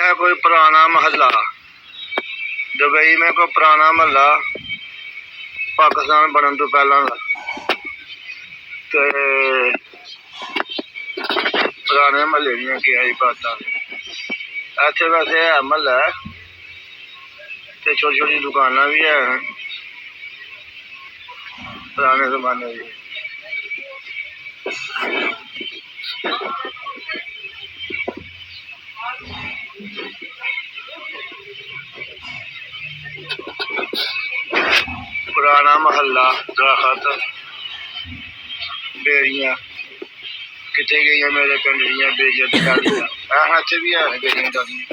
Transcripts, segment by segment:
है कोई पुराना महल्ला। दुबई में कोई पुराना महल्ला पाकिस्तान बनने तो पहला पुराने महल्ले दियां क्या ही बातां। इत्थे वैसे है महल्ला ते छोटी छोटी दुकानां भी है पुराने जमाने की। पुराना महल्ला दरख्त बेड़ियां कितने गई मेरे पिंड दियां बेड़ियां टालियां इत्थे भी है बेड़ियां टालियां।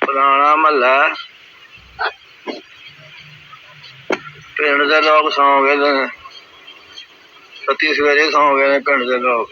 पुराना महल्ला पिंड दे लोग सौ गए सत्ती सवेरे सौ गए पिंड दे लोग।